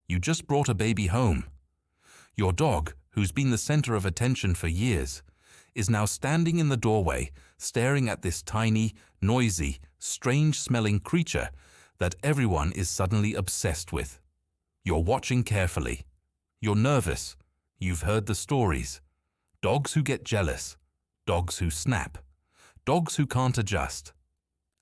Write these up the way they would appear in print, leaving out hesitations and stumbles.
You just brought a baby home. Your dog, who's been the center of attention for years, is now standing in the doorway, staring at this tiny, noisy, strange-smelling creature that everyone is suddenly obsessed with. You're watching carefully. You're nervous. You've heard the stories. Dogs who get jealous. Dogs who snap. Dogs who can't adjust.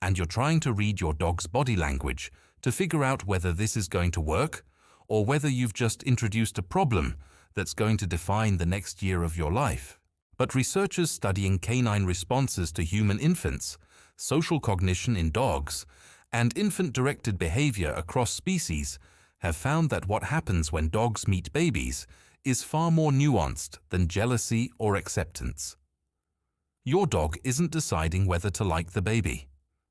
And you're trying to read your dog's body language to figure out whether this is going to work or whether you've just introduced a problem that's going to define the next year of your life. But researchers studying canine responses to human infants, social cognition in dogs, and infant-directed behavior across species have found that what happens when dogs meet babies is far more nuanced than jealousy or acceptance. Your dog isn't deciding whether to like the baby.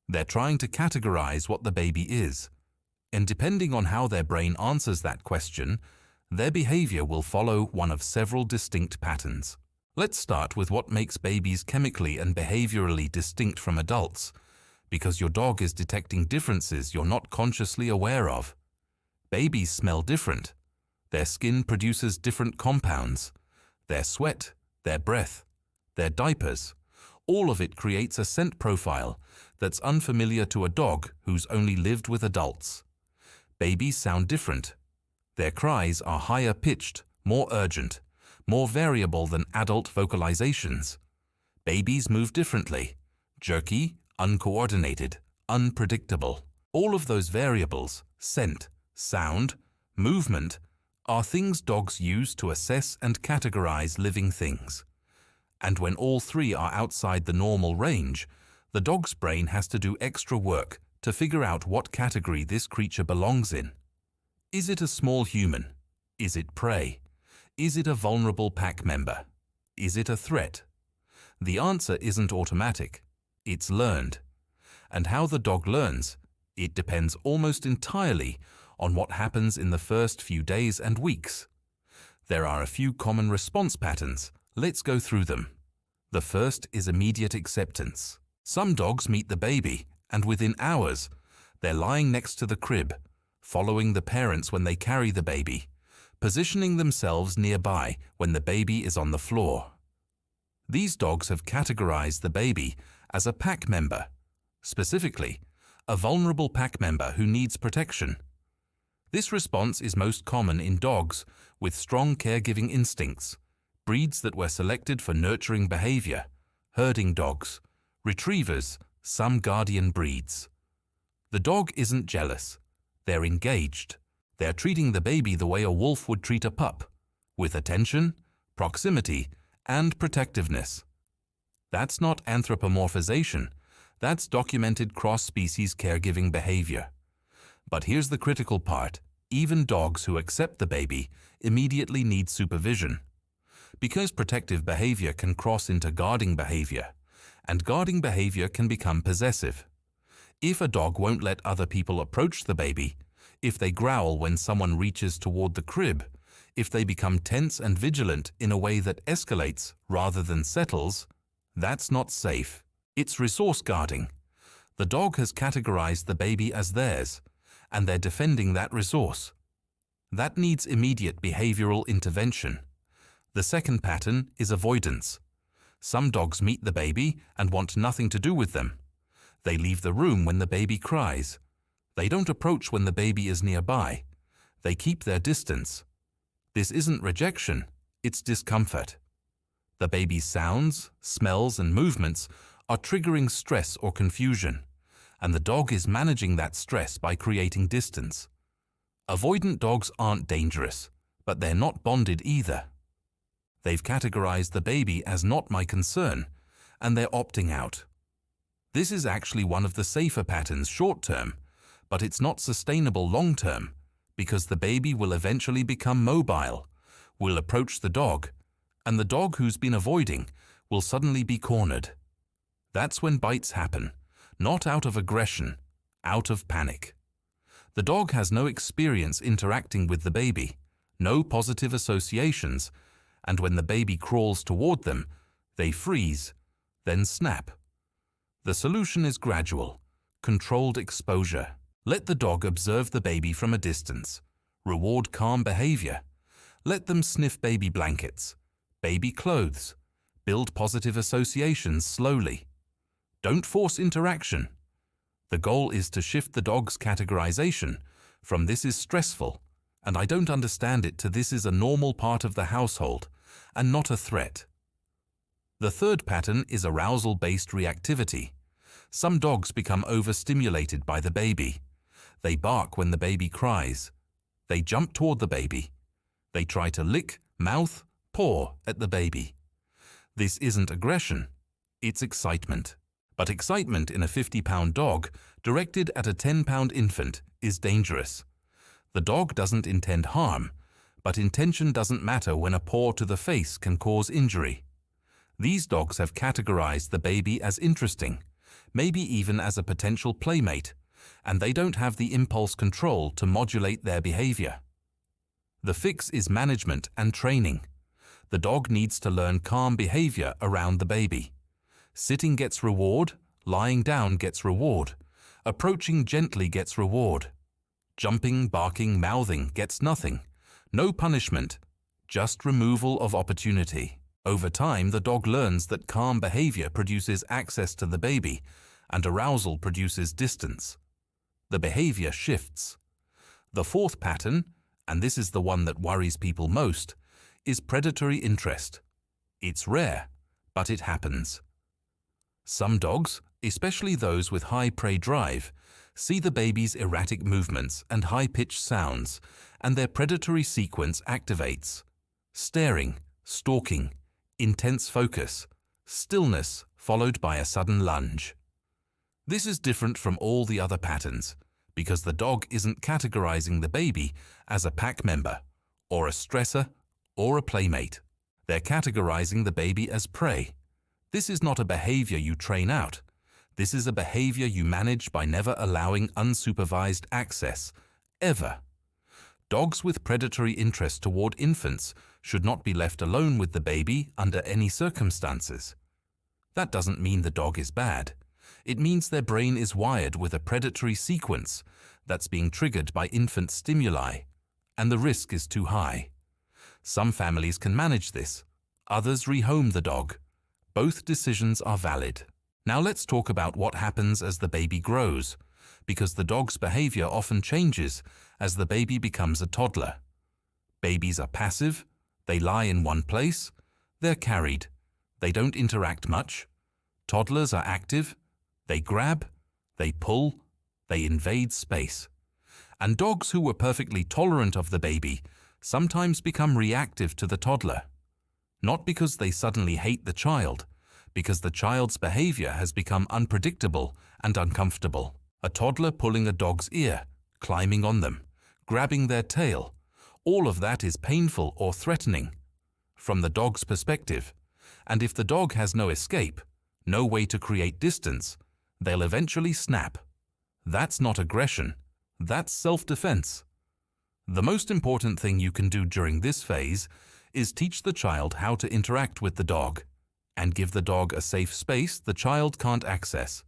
They're trying to categorize what the baby is. And depending on how their brain answers that question, their behavior will follow one of several distinct patterns. Let's start with what makes babies chemically and behaviorally distinct from adults, because your dog is detecting differences you're not consciously aware of. Babies smell different. Their skin produces different compounds. Their sweat, their breath, their diapers, all of it creates a scent profile that's unfamiliar to a dog who's only lived with adults. Babies sound different. Their cries are higher pitched, more urgent, more variable than adult vocalizations. Babies move differently, jerky, uncoordinated, unpredictable. All of those variables, scent, sound, movement, are things dogs use to assess and categorize living things. And when all three are outside the normal range, the dog's brain has to do extra work to figure out what category this creature belongs in. Is it a small human? Is it prey? Is it a vulnerable pack member? Is it a threat? The answer isn't automatic. It's learned. And how the dog learns, it depends almost entirely on what happens in the first few days and weeks. There are a few common response patterns. Let's go through them. The first is immediate acceptance. Some dogs meet the baby, and within hours, they're lying next to the crib, following the parents when they carry the baby, positioning themselves nearby when the baby is on the floor. These dogs have categorized the baby as a pack member, specifically, a vulnerable pack member who needs protection. This response is most common in dogs with strong caregiving instincts, breeds that were selected for nurturing behavior, herding dogs, retrievers, some guardian breeds. The dog isn't jealous. They're engaged. They're treating the baby the way a wolf would treat a pup, with attention, proximity, and protectiveness. That's not anthropomorphization. That's documented cross-species caregiving behavior. But here's the critical part. Even dogs who accept the baby immediately need supervision. Because protective behavior can cross into guarding behavior, and guarding behavior can become possessive. If a dog won't let other people approach the baby, if they growl when someone reaches toward the crib, if they become tense and vigilant in a way that escalates rather than settles, that's not safe. It's resource guarding. The dog has categorized the baby as theirs, and they're defending that resource. That needs immediate behavioral intervention. The second pattern is avoidance. Some dogs meet the baby and want nothing to do with them. They leave the room when the baby cries. They don't approach when the baby is nearby. They keep their distance. This isn't rejection, it's discomfort. The baby's sounds, smells, and movements are triggering stress or confusion, and the dog is managing that stress by creating distance. Avoidant dogs aren't dangerous, but they're not bonded either. They've categorized the baby as not my concern, and they're opting out. This is actually one of the safer patterns short-term, but it's not sustainable long-term, because the baby will eventually become mobile, will approach the dog, and the dog who's been avoiding will suddenly be cornered. That's when bites happen, not out of aggression, out of panic. The dog has no experience interacting with the baby, no positive associations, and when the baby crawls toward them, they freeze, then snap. The solution is gradual, controlled exposure. Let the dog observe the baby from a distance. Reward calm behavior. Let them sniff baby blankets, baby clothes. Build positive associations slowly. Don't force interaction. The goal is to shift the dog's categorization from "this is stressful, and I don't understand it" to "this is a normal part of the household and not a threat." The third pattern is arousal-based reactivity. Some dogs become overstimulated by the baby. They bark when the baby cries. They jump toward the baby. They try to lick, mouth, paw at the baby. This isn't aggression, it's excitement. But excitement in a 50-pound dog directed at a 10-pound infant is dangerous. The dog doesn't intend harm, but intention doesn't matter when a paw to the face can cause injury. These dogs have categorized the baby as interesting, maybe even as a potential playmate, and they don't have the impulse control to modulate their behavior. The fix is management and training. The dog needs to learn calm behavior around the baby. Sitting gets reward, lying down gets reward, approaching gently gets reward. Jumping, barking, mouthing gets nothing. No punishment, just removal of opportunity. Over time, the dog learns that calm behavior produces access to the baby and arousal produces distance. The behavior shifts. The fourth pattern, and this is the one that worries people most, is predatory interest. It's rare, but it happens. Some dogs, especially those with high prey drive, see the baby's erratic movements and high-pitched sounds, and their predatory sequence activates. Staring, stalking, intense focus, stillness followed by a sudden lunge. This is different from all the other patterns because the dog isn't categorizing the baby as a pack member, or a stressor, or a playmate. They're categorizing the baby as prey. This is not a behavior you train out. This is a behavior you manage by never allowing unsupervised access, ever. Dogs with predatory interest toward infants should not be left alone with the baby under any circumstances. That doesn't mean the dog is bad. It means their brain is wired with a predatory sequence that's being triggered by infant stimuli, and the risk is too high. Some families can manage this. Others rehome the dog. Both decisions are valid. Now let's talk about what happens as the baby grows, because the dog's behavior often changes as the baby becomes a toddler. Babies are passive, they lie in one place, they're carried, they don't interact much. Toddlers are active, they grab, they pull, they invade space. And dogs who were perfectly tolerant of the baby sometimes become reactive to the toddler. Not because they suddenly hate the child, because the child's behavior has become unpredictable and uncomfortable. A toddler pulling a dog's ear, climbing on them, grabbing their tail, all of that is painful or threatening from the dog's perspective. And if the dog has no escape, no way to create distance, they'll eventually snap. That's not aggression, that's self-defense. The most important thing you can do during this phase is teach the child how to interact with the dog and give the dog a safe space the child can't access.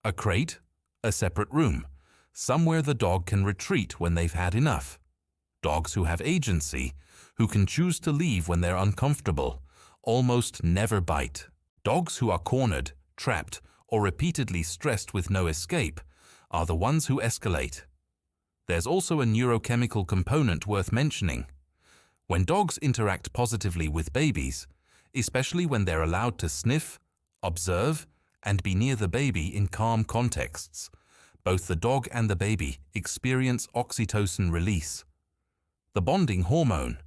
A crate, a separate room, somewhere the dog can retreat when they've had enough. Dogs who have agency, who can choose to leave when they're uncomfortable, almost never bite. Dogs who are cornered, trapped, or repeatedly stressed with no escape are the ones who escalate. There's also a neurochemical component worth mentioning. When dogs interact positively with babies, especially when they're allowed to sniff, observe, and be near the baby in calm contexts, both the dog and the baby experience oxytocin release. The bonding hormone,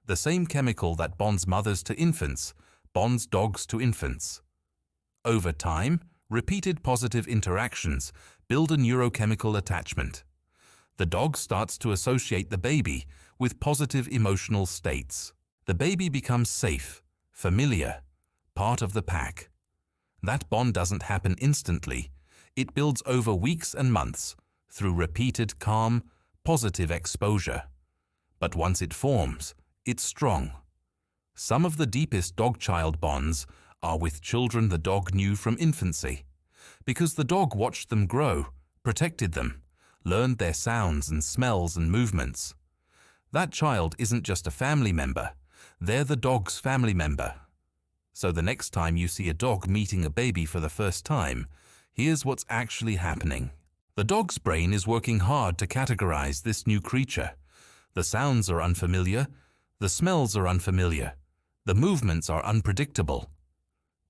the same chemical that bonds mothers to infants, bonds dogs to infants. Over time, repeated positive interactions build a neurochemical attachment. The dog starts to associate the baby with positive emotional states. The baby becomes safe, familiar, part of the pack. That bond doesn't happen instantly. It builds over weeks and months through repeated calm, positive exposure. But once it forms, it's strong. Some of the deepest dog-child bonds are with children the dog knew from infancy, because the dog watched them grow, protected them, learned their sounds and smells and movements. That child isn't just a family member, they're the dog's family member. So the next time you see a dog meeting a baby for the first time, here's what's actually happening. The dog's brain is working hard to categorize this new creature. The sounds are unfamiliar, the smells are unfamiliar, the movements are unpredictable.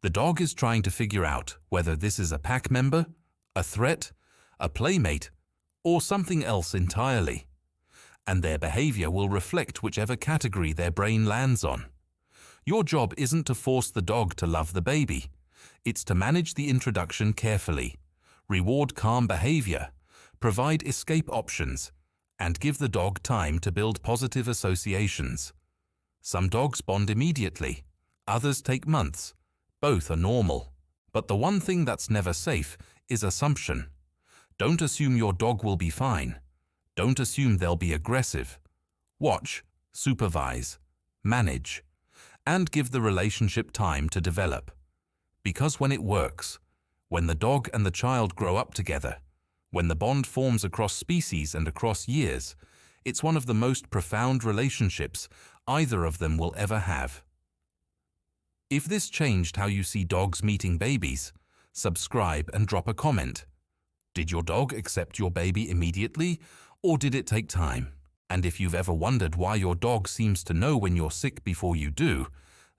The dog is trying to figure out whether this is a pack member, a threat, a playmate, or something else entirely. And their behavior will reflect whichever category their brain lands on. Your job isn't to force the dog to love the baby. It's to manage the introduction carefully, reward calm behavior, provide escape options, and give the dog time to build positive associations. Some dogs bond immediately, others take months. Both are normal. But the one thing that's never safe is assumption. Don't assume your dog will be fine. Don't assume they'll be aggressive. Watch, supervise, manage, and give the relationship time to develop. Because when it works, when the dog and the child grow up together, when the bond forms across species and across years, it's one of the most profound relationships either of them will ever have. If this changed how you see dogs meeting babies, subscribe and drop a comment. Did your dog accept your baby immediately, or did it take time? And if you've ever wondered why your dog seems to know when you're sick before you do,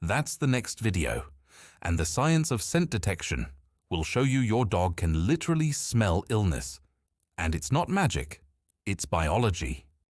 that's the next video. And the science of scent detection will show you your dog can literally smell illness. And it's not magic, it's biology.